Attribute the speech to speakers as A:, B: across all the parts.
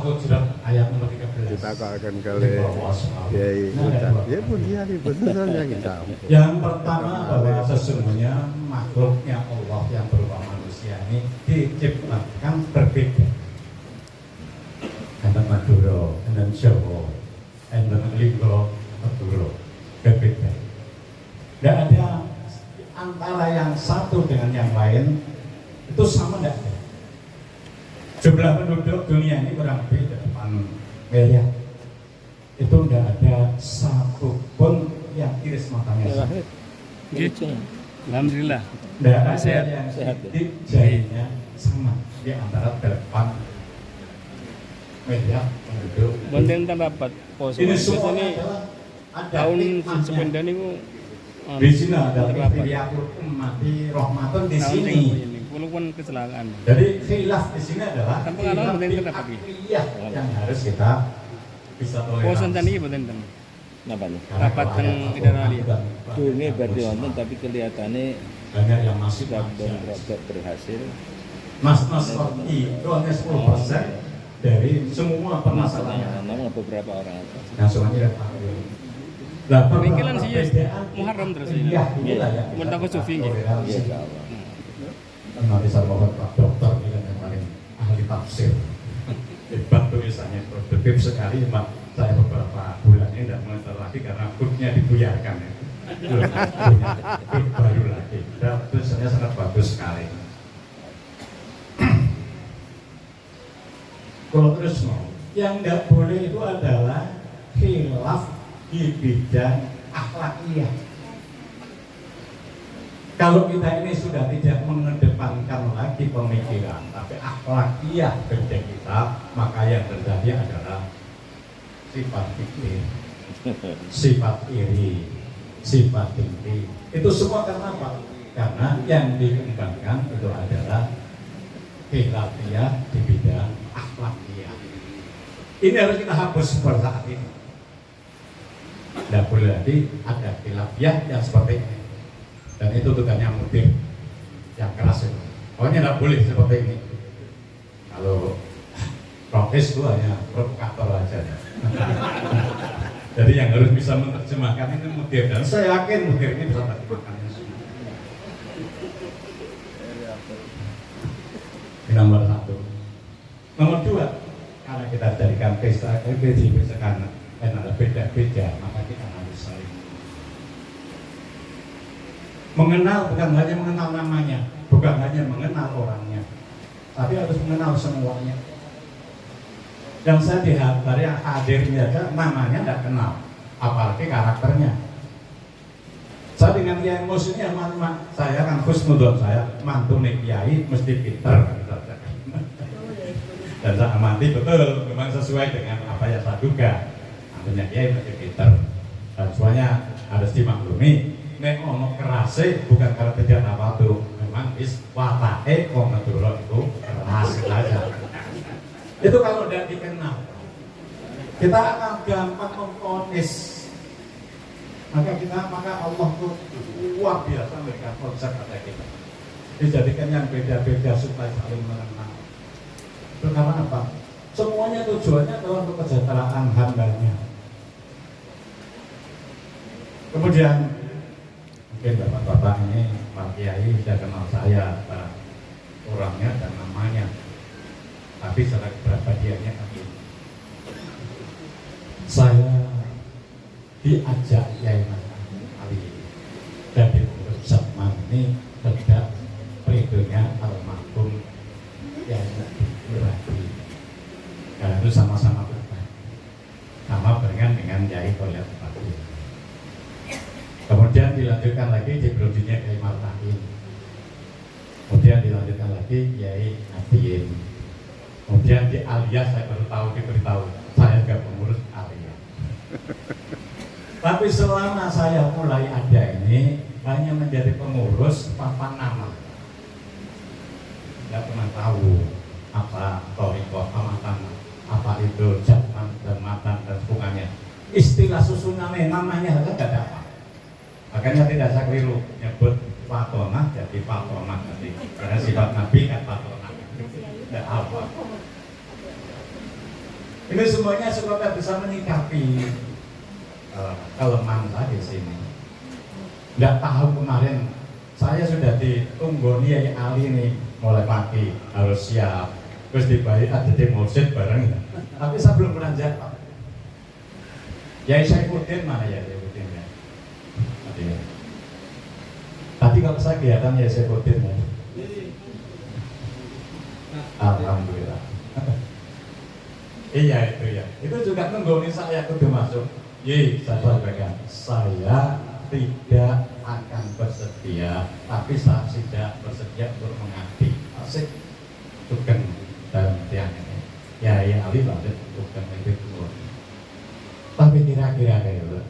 A: Surat ayat nomor 13.
B: Kita akan kali Kiai ucap. Ya pun dia betul yang kita.
A: Yang pertama bahwa sesungguhnya makhluknya Allah yang berupa manusia ini diciptakan berbeda. Enten Madura, enten Jawa, enten Linggo, Madura, berbeda. Tidak ada antara yang satu dengan yang lain itu sama tidak ada. Jumlah penduduk dunia ini kurang lebih 8 miliar. Itu tidak ada satu pun yang iris matanya sama.
C: Gitu. Alhamdulillah.
A: Tidak ada
C: Sehat.
A: yang
C: Sehat.
A: titik jarinya sama di antara 8 miliar penduduk.
C: Benten rapat pos.
A: Ini semua
C: ini
A: adalah ada
C: tahun
A: hikmahnya.
C: sependan itu
A: Di sini ada
C: terdapat.
A: ikhtilaful ummati rahmatun di
C: Tahun
A: sini.
C: ini walaupun kecelakaan.
A: Jadi khilaf di sini adalah
C: Kan pengalaman
A: khilaf
C: benten
A: di
C: terdapat.
A: akliyah yang harus kita bisa
C: Posan
A: toleransi.
C: tadi benten.
D: Napa nih?
A: Karena
C: Rapat
A: kalau
C: teng
A: ayat
C: tidak
A: Al-Quran
C: ada.
A: dan
D: Dune
A: banyak
D: berarti
A: yang
D: wonten
A: bersama.
D: tapi kelihatannya
A: Banyak yang masih
D: sudah
A: belajar.
D: berhasil.
A: Mas itu hanya 10% dari semua permasalahan.
D: Namun beberapa orang itu.
A: Nah, semuanya tidak tahu. Nah,
C: Pemikiran sih ya,
A: perbedaan
C: Muharram terus ini.
A: Iya, inilah ya.
C: Mun takut sufi nggih.
D: Iya, insyaallah.
A: Nanti saya bawa Pak Dokter ini kan yang paling ahli tafsir. Hebat tulisannya, produktif sekali. Mak, saya beberapa bulan ini tidak mengajar lagi karena foodnya dibuyarkan ya. Food baru lagi. Dan tulisannya sangat bagus sekali. Kalau terus mau, yang nggak boleh itu adalah khilaf di bidang akhlakiyah. Kalau kita ini sudah tidak mengedepankan lagi pemikiran, tapi akhlakiyah kerja kita, maka yang terjadi adalah sifat fikir, sifat iri, sifat tinggi. Itu semua karena apa? Karena yang dikembangkan itu adalah khilafiyah di bidang akhlakiyah. Ini harus kita hapus pada saat ini. Tidak boleh lagi ada khilafiyah yang seperti ini. Dan itu tugasnya mudir yang keras itu. Pokoknya tidak boleh seperti ini. Kalau protes itu hanya provokator aja. Jadi yang harus bisa menerjemahkan ini mudir. Dan saya yakin mudir ini bisa menerjemahkannya semua. Ini nomor 1. Nomor 2, karena kita jadikan pesta, karena ada beda-beda, maka kita harus saling mengenal, bukan hanya mengenal namanya, bukan hanya mengenal orangnya, tapi harus mengenal semuanya. Dan saya dari yang hadirnya aja namanya tidak kenal, apalagi karakternya. Saya dengan Kiai Mus ini saya kan khusnudon, saya mantu nih Kiai mesti pinter. Dan saya amati betul, memang sesuai dengan apa yang saya duga. Mantunya Kiai mesti pinter. Dan semuanya harus dimaklumi. Nek ono kerase bukan karena tidak apa tuh, memang is watake wong Madura itu keras saja. Itu kalau tidak dikenal, kita akan gampang memvonis. Maka Allah tuh luar biasa memberikan konsep pada kita. Dijadikan yang beda-beda supaya saling mengenal. Itu karena apa? Semuanya tujuannya adalah untuk kesejahteraan hambanya. Kemudian mungkin bapak-bapak ini, Pak Kiai sudah kenal saya, orangnya dan namanya, tapi secara kepribadiannya kami. Saya diajak Kiai Mas Ali dan di pengurus Zaman ini tidak peridonya almarhum Kiai Nuradi. Dan itu sama-sama berbagi, sama barengan dengan Kiai Kolet Pati. Kemudian dilanjutkan lagi di prodinya Kiai Martain. Kemudian dilanjutkan lagi Kiai Nabiin. Kemudian di Aliyah saya baru tahu, diberitahu saya juga pengurus Aliyah. Tapi selama saya mulai ada ini hanya menjadi pengurus papan nama. Tidak pernah tahu apa toriko, amatan, apa itu jatman dan matan dan sebagainya. Istilah susunannya namanya saja tidak ada. Makanya tidak saya keliru nyebut Fatonah jadi Fatonah nanti. Karena sifat Nabi kan Fatonah. Tidak apa. Ini semuanya supaya bisa menyikapi kelemahan saya di sini. Nggak tahu kemarin saya sudah ditunggoni Yai Ali nih mulai pagi harus siap, terus dibayar ada di masjid bareng. Tapi saya belum pernah jawab. Yai Saifuddin mana ya Saifuddin ya? Tadi kalau saya kelihatan Yai Saifuddin ya. Alhamdulillah. Iya itu ya. Itu juga nenggoni saya kudu masuk. Ye, saya sampaikan, saya tidak akan bersedia, tapi saya tidak bersedia untuk mengabdi. Asik, bukan dalam tiang ini. Ya, Ali lanjut bukan itu dulu. Tapi kira-kira kayak gitu.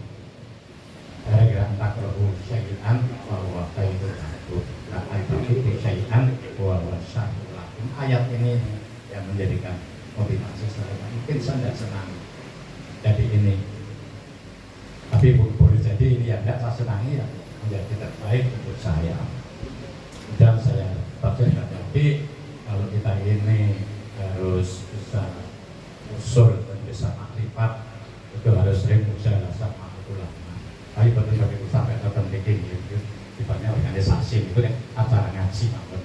A: Kira-kira tak perlu syai'an bahwa saya itu takut. Nah, itu syai'an bahwa syai'an. Ayat ini yang menjadikan motivasi saya. Mungkin saya tidak senang jadi ini. Tapi boleh jadi ini yang tidak saya senangi ya menjadi terbaik untuk saya. Dan saya percaya jadi kalau kita ini harus bisa usul dan bisa makrifat itu harus sering usaha sama ulama. Tapi betul kami sampai datang bikin gitu, sifatnya organisasi itu kan acara ngaji banget.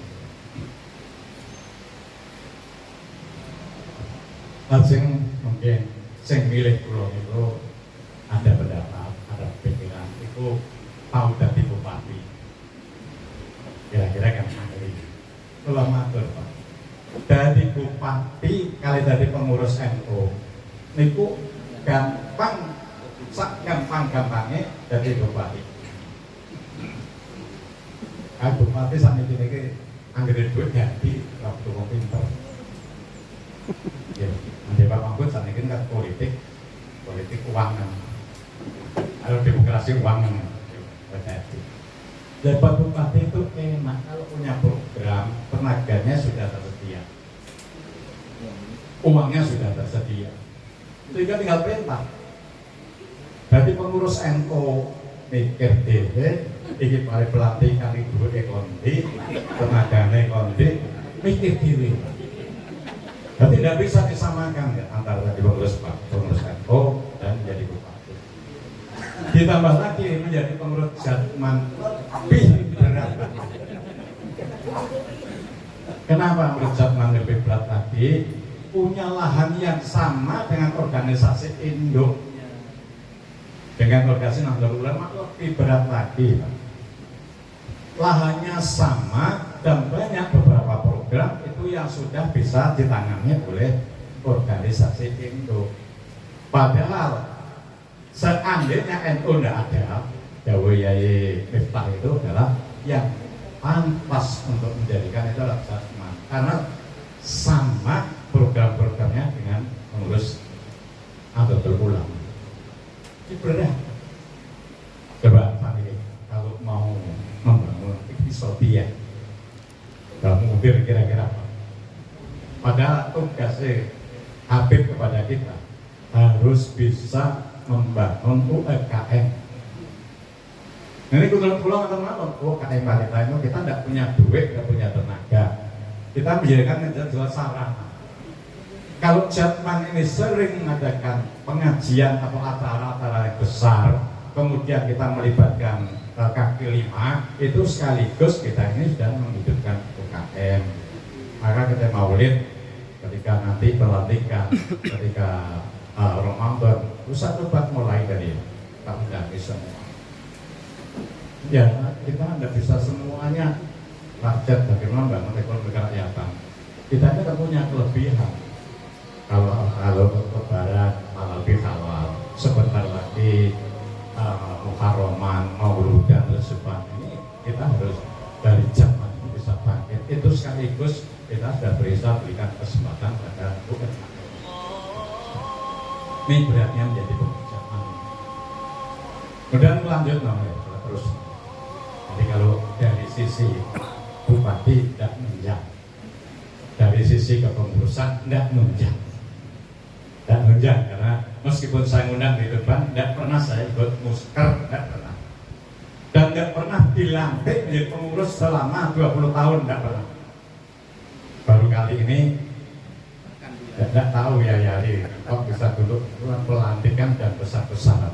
A: Sing mungkin sing milih pulau itu ada pendapat, ada pikiran itu tahu dari bupati. Kira-kira kan ahli. Ulama Pak. Dari bupati kali dari pengurus NU, niku gampang, sak gampang-gampangnya dari bupati. Kalau bupati sampai ini anggaran duit ganti waktu mau pinter. Ya, nanti Pak Mahfud saat ini kan politik keuangan. Kalau demokrasi uang berarti. Dapat bupati itu enak kalau punya program, tenaganya sudah tersedia, uangnya sudah tersedia, sehingga tinggal perintah. Berarti pengurus NU mikir dhewe, iki mari pelatih kali duwe kondi, tenagane kondi, mikir dhewe. Berarti tidak bisa disamakan ya antara tadi pengurus NU dan menjadi bupati. Ditambah lagi menjadi pengurus Jatman lebih berat. Kenapa pengurus Jatman lebih berat lagi? Punya lahan yang sama dengan organisasi induk, dengan organisasi Nahdlatul Ulama lebih berat lagi. Lahannya sama dan banyak beberapa program itu yang sudah bisa ditangani oleh organisasi induk. Padahal seandainya NU tidak ada, Dawe Yai Miftah itu adalah yang pantas untuk menjadikan itu adalah Jatman, karena sama program-programnya dengan pengurus Nahdlatul Ulama. Ini berat. Coba Pak, kalau mau membangun Isopia, kamu kira-kira apa? Padahal tugasnya Habib kepada kita harus bisa membangun UMKM. Ini pulang atau mana? UMKM Balita itu kita tidak punya duit, tidak punya tenaga. Kita menjadikan jelas sarana. Kalau Jatman ini sering mengadakan pengajian atau acara-acara yang besar, kemudian kita melibatkan kaki lima, itu sekaligus kita ini sudah menghidupkan UKM. Maka kita maulid, ketika nanti pelantikan, ketika Ramadan, usah coba mulai dari tak mendaki semua. Ya, kita tidak bisa semuanya rakyat bagaimana bangun ekonomi kerakyatan. Kita ini kan punya kelebihan. Kalau lebaran halal bihalal, sebentar lagi Muharraman, Mauludan dan sebagainya, ini kita harus dari zaman ini bisa bangkit. Itu sekaligus kita sudah bisa berikan kesempatan pada UMKM. Ini beratnya menjadi pekerjaan. Kemudian lanjut namanya terus. Jadi kalau dari sisi bupati tidak menunjang, dari sisi kepengurusan tidak menunjang. Tidak menunjang karena meskipun saya ngundang di depan, tidak pernah saya ikut musker, tidak pernah. Dan tidak pernah dilantik menjadi pengurus selama 20 tahun, tidak pernah. Baru kali ini tidak tahu ya kok usah dulu pelantikan dan besar-besaran.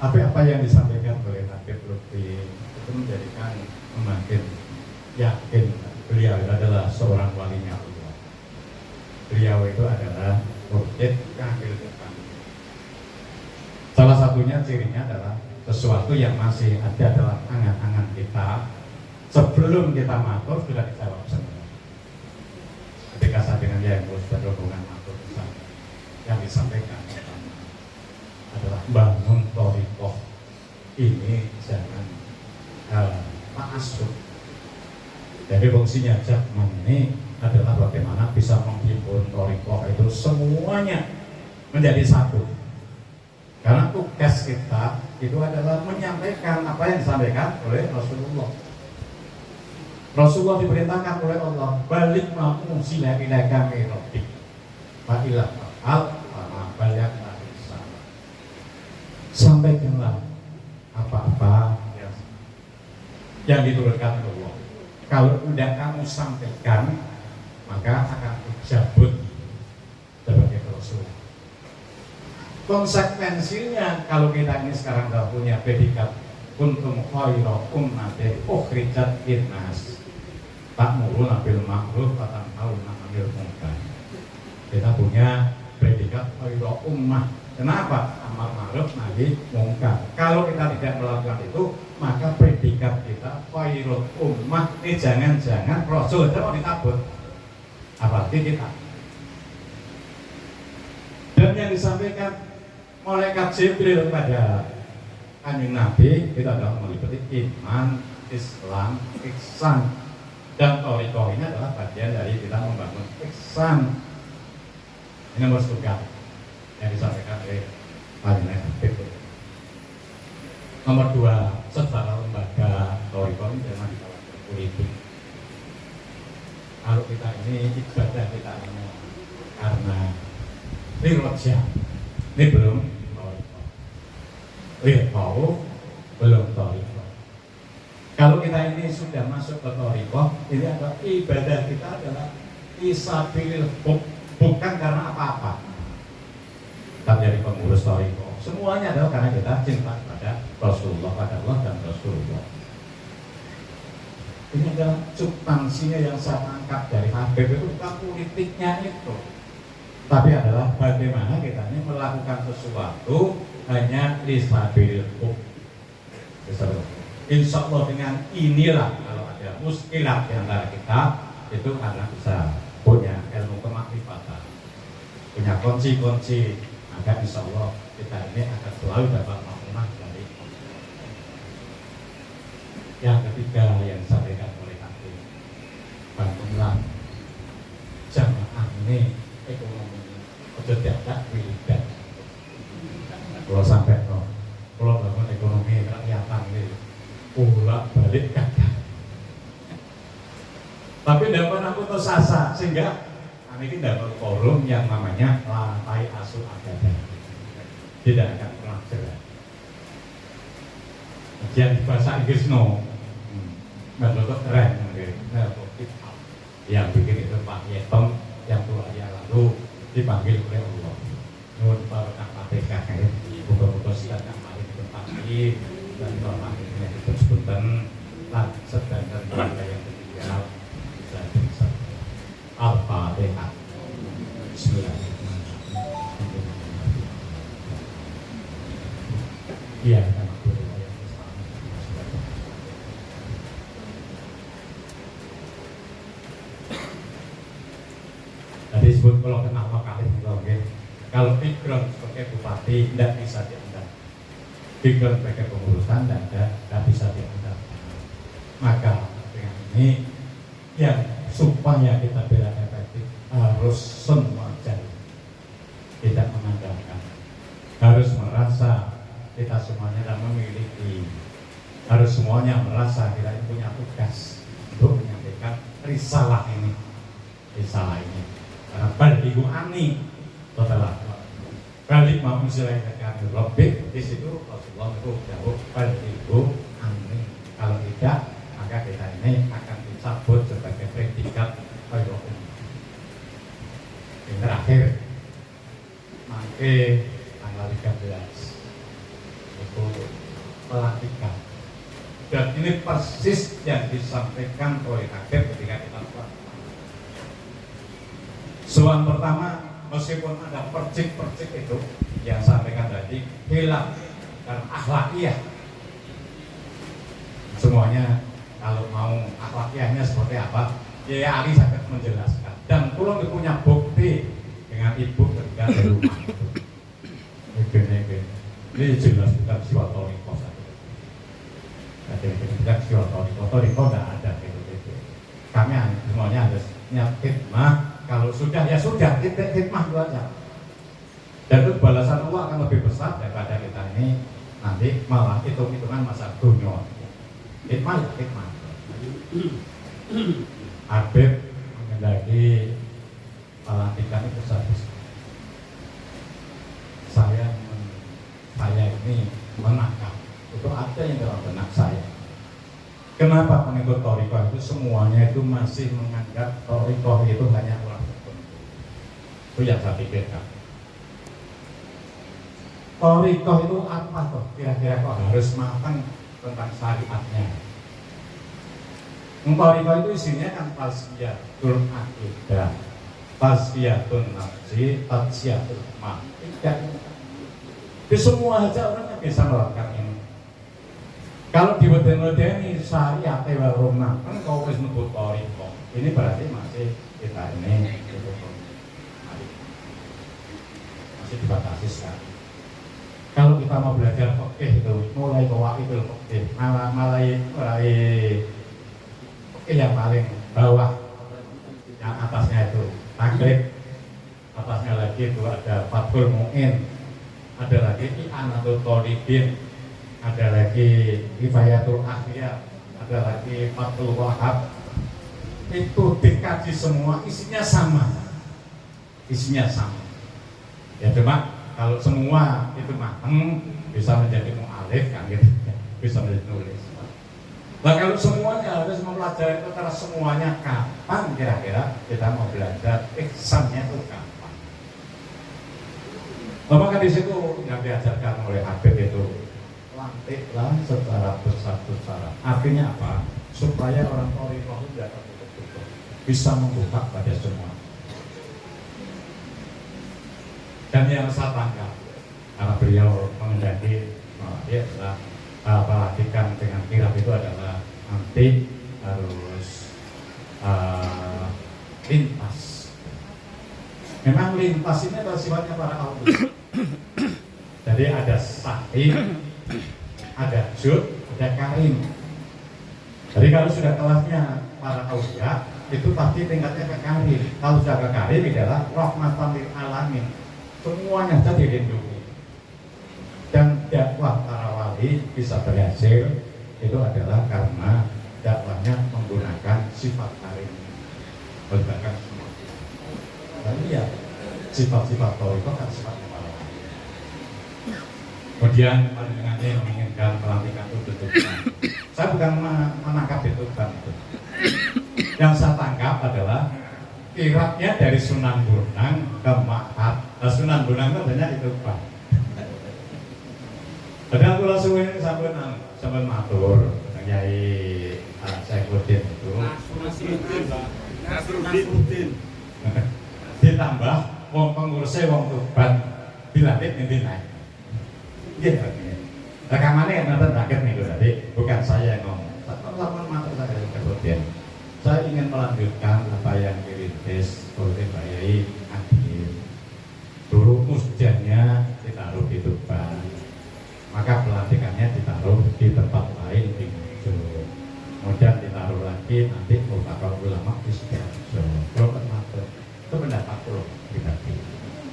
A: Tapi apa yang disampaikan oleh Habib Lutfi itu menjadikan semakin yakin beliau adalah seorang walinya Allah. Beliau itu adalah mursyid kamil depan. Salah satunya cirinya adalah sesuatu yang masih ada dalam angan-angan kita sebelum kita matur sudah dijawab semua. Ketika saya dengan yang berhubungan matur yang disampaikan adalah bangun thariqah ini jangan ta'assub. Jadi fungsinya Jakman ini adalah bagaimana bisa menghimpun thariqah itu semuanya menjadi satu. Karena tugas kita itu adalah menyampaikan apa yang disampaikan oleh Rasulullah. Rasulullah diperintahkan oleh Allah, balik ma'u sila ilaika min rabbik fa ila al balik sampaikanlah apa-apa yang diturunkan Allah. Kalau udah kamu sampaikan, maka akan dijabut sebagai Rasul. Konsekuensinya kalau kita ini sekarang tidak punya predikat kuntum khairu ummatin ukhrijat linnas ta'muruna bil ma'ruf wa tanhauna 'anil munkar. Kita punya predikat khairu ummah. Kenapa? Amar ma'ruf nahi mungkar. Kalau kita tidak melakukan itu, maka predikat kita khairul ummah ini jangan-jangan Rasul itu mau ditabut. Apalagi kita. Dan yang disampaikan malaikat Jibril kepada Kanjeng Nabi itu adalah meliputi iman, Islam, ihsan. Dan thariqah ini adalah bagian dari kita membangun ihsan. Ini nomor 3 yang disampaikan oleh Pak Habib. Nomor 2, secara lembaga thariqah ini jangan dikhawatirkan politik. Kalau kita ini ibadah kita ini karena lirojah, ini belum thariqah. Lirqau belum thariqah. Kalau kita ini sudah masuk ke thariqah, ini adalah ibadah kita adalah isabilil hub, bukan karena apa-apa. Kita menjadi pengurus thariqah. Semuanya adalah karena kita cinta pada Rasulullah, pada Allah dan Rasulullah. Ini adalah substansinya yang saya tangkap dari Habib itu bukan politiknya itu, tapi adalah bagaimana kita ini melakukan sesuatu hanya lisabilil hub. Insya Allah dengan inilah kalau ada muskilat di antara kita itu karena bisa punya ilmu kemakrifatan, punya kunci-kunci, maka insya Allah kita ini akan selalu dapat makmumah dari Allah. Yang ketiga yang disampaikan oleh Habib, bangunlah jamaah ini ekonomi sudah tidak wiridan. Kalau sampai kalau bangun ekonomi rakyatan ini bolak balik kakak. Tapi tidak pernah putus asa sehingga kami dapat forum yang namanya lantai asuh agama. Tidak akan pernah jelas. Yang bahasa Inggris menurut keren yang bikin itu Pak Yetom yang 2 hari lalu dipanggil oleh Allah. Nun barokah KPK buka-buka silat yang paling berpagi dan norma ini disebutkan sedangkan pada yang ketiga bisa Al-Fatihah. Bismillahirrahmanirrahim. Iya, nama guru yang tadi disebut kalau kenal kali kalau background sebagai bupati tidak bisa diandalkan. Background sebagai pengurusan tidak bisa diandalkan. Maka dengan ini yang supaya kita bela efektif harus semua jadi tidak mengandalkan, harus merasa kita semuanya dan memiliki, harus semuanya merasa kita punya tugas untuk menyampaikan risalah ini karena baligu ani setelah balik mau menjelaskan lebih di situ Rasulullah itu jauh baligu ani, kalau tidak maka kita ini akan dicabut sebagai predikat yang terakhir tanggal 13 itu pelantikan. Dan ini persis yang disampaikan oleh Habib ketika kita buat. Soal pertama, meskipun ada percik-percik itu yang sampaikan tadi hilang dan akhlakiyah, semuanya kalau mau akhlakiyahnya seperti apa, ya Ali sangat menjelaskan. Dan kalau punya bukti dengan ibu ketika di rumah itu, ini jelas bukan siwa toriko saja. Jadi bukan siwa toriko tidak ada gitu. Kami semuanya harus niat khidmah. Kalau sudah ya sudah, kita khidmah itu aja. Dan itu balasan Allah akan lebih besar daripada kita ini nanti malah hitung-hitungan masa dunia. Khidmah ya khidmah. Habib mengendaki pelantikan itu besar-besar. Saya ini menangkap itu ada yang dalam benak saya. Kenapa pengikut Thariqah itu semuanya itu masih menganggap Thariqah itu hanya orang tertentu? Itu yang saya pikirkan. Thariqah itu apa toh? Kira-kira kok harus matang tentang syariatnya? Thariqah itu isinya kan tasfiyatul aqidah, tasfiyatun nafsi, tasfiyatul mantiq. Di semua aja orangnya bisa melakukan ini. Kalau diweden-wedeni syariat wa rumah, kan kau wis nyebut Thariqah. Ini berarti masih kita ini masih dibatasi sekali. Kalau kita mau belajar fikih itu mulai qawaidul fikih, mulai yang paling bawah, yang atasnya itu takrib, atasnya lagi itu ada Fathul Mu'in, ada lagi I'anatul Thalibin, ada lagi Kifayatul Akhyar, ada lagi Fathul Wahab. Itu dikaji semua, isinya sama. Ya cuma kalau semua itu matang bisa menjadi mu'alif kan gitu, bisa menjadi nulis. Nah kalau semuanya harus mempelajari itu karena semuanya kapan kira-kira kita mau belajar ihsannya itu kapan? Maka di situ yang diajarkan oleh Habib itu lantiklah secara besar-besaran. Artinya apa? Supaya orang Thariqah itu tidak tertutup, bisa membuka pada semua. Dan yang saya tangkap karena beliau mengendaki dia adalah pelantikan dengan kirab itu adalah nanti harus lintas. Memang lintas ini adalah sifatnya para aulia. Jadi ada sahih, ada jud, ada karim. Jadi kalau sudah kelasnya para aulia itu pasti tingkatnya ke karim. Kalau sudah ke karim adalah rahmatan lil alamin. Semuanya jadi dilindungi. Dan dakwah para wali bisa berhasil itu adalah karena dakwahnya menggunakan sifat karim, menggunakan semua. Dan iya, sifat-sifat Thariqah kan sifatnya para wali. Kemudian pandangannya menginginkan pelantikan itu betul-betul. Saya bukan menangkap itu kan itu. Yang saya tangkap adalah kirabnya dari Sunan Bonang ke Ma'had. Sunan Bonang itu banyak itu Pak. Padahal kula suwe sampeyan matur Kyai Saifuddin itu. Nasruddin. Ditambah wong pengurusnya wong Tuban dilantik nanti naik. Iya artinya. Rekamannya nanti rakyat nih tadi, bukan saya yang ngomong. Sama matur saya Saifuddin. Saya ingin melanjutkan apa yang dirintis oleh Pak Yai Adil. Dulu musjahnya ditaruh di Tuban. Maka pelantikannya ditaruh di tempat lain di Mojo. Kemudian ditaruh lagi nanti beberapa ulama di Sidoarjo. Kalau termasuk itu pendapat pribadi.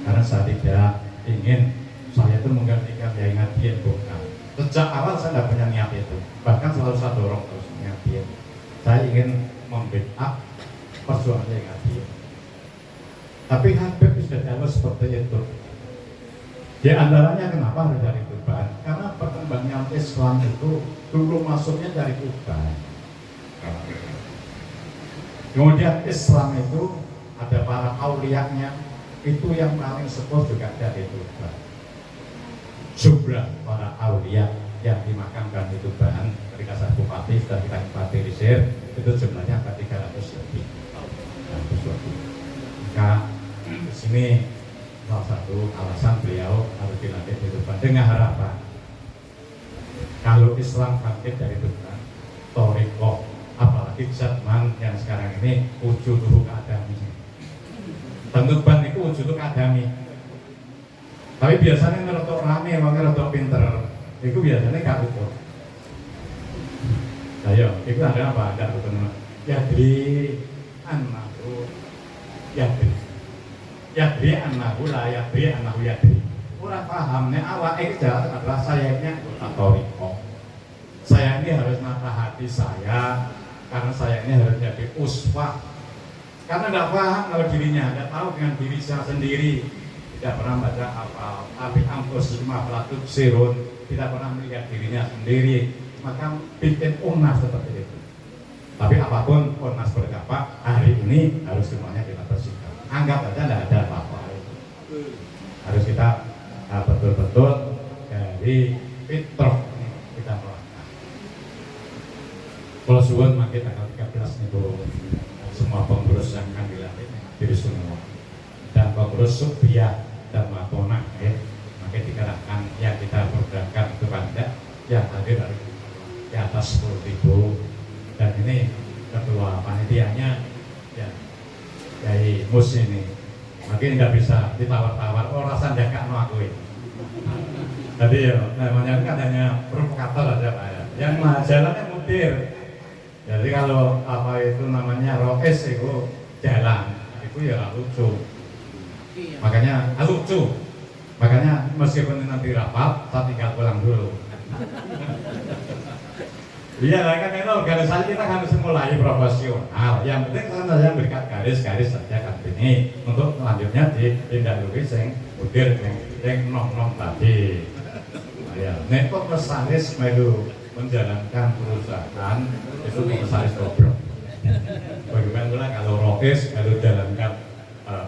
A: Karena saya tidak ingin saya itu menggantikan Yai Ngadien, bukan. Sejak awal saya tidak punya niat itu. Bahkan selalu saya dorong terus Ngadien. Saya ingin membackup perjuangan Yai Ngadien. Tapi Habib sudah jauh seperti itu. Di antaranya kenapa harus dari Tuban? Karena perkembangan Islam itu dulu masuknya dari Tuban. Kemudian Islam itu ada para aulianya, itu yang paling sepuh juga dari Tuban. Jumlah para aulia yang dimakamkan di Tuban ketika saya bupati dan kita bupati Risir itu jumlahnya ada 300 lebih. Maka di sini salah satu alasan beliau harus dilantik di Tuban dengan harapan kalau Islam bangkit dari Tuban, Toriko, apalagi zaman yang sekarang ini wujud adami. Tuban itu wujud adami. Tapi biasanya ngerotok rame, ngerotok pinter, itu biasanya gak utuh. Ayo, itu ada apa? Ada utuh. Yadri annahu yadri. Yadri annahu la yadri annahu yadri. Kurang pahamnya awak jalan adalah sayangnya Toriko. Saya ini harus nata hati saya, karena saya ini harus jadi uswah. Karena tidak paham kalau dirinya, tidak tahu dengan diri saya sendiri, tidak pernah baca apa, tapi angkus lima pelatut sirun, tidak pernah melihat dirinya sendiri, maka bikin unas seperti itu. Tapi apapun unas berkapa, hari ini harus semuanya kita bersihkan. Anggap saja tidak ada apa-apa. Harus kita betul-betul dari fitrah kita melakukan. Kalau suwun makin tanggal 13 itu semua pengurus yang akan dilantik diri semua dan pengurus subiah dan maponak makin dikerahkan yang kita berangkat kepada yang hadir dari di atas 10.000 dan ini ketua panitianya ya dari mus ini makin tidak bisa ditawar-tawar rasa jaga no aku ini. Jadi ya namanya kan hanya provokator aja Pak ya. Yang jalannya mutir. Jadi kalau apa itu namanya rokes itu jalan, itu ya lucu. Makanya lucu. Makanya meskipun nanti rapat, saya tinggal pulang dulu. Iya kan itu organisasi kita harus mulai profesional. Yang penting saya berikan garis-garis saja kan ini untuk selanjutnya ditindaklanjuti sing mudir yang nom-nom tadi. Ya, nek komisaris melu menjalankan perusahaan itu komisaris goblok. Bagaimana pula kalau rokes kalau jalankan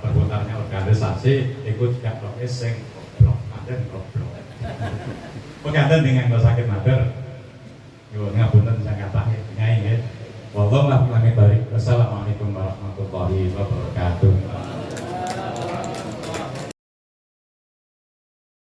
A: perputarnya organisasi itu juga rokes yang goblok, ada goblok. Berkaitan dengan sakit mater, yo ngapunten saya katakan nyai ya. Wallahu a'lam bishawab. Wassalamualaikum warahmatullahi wabarakatuh.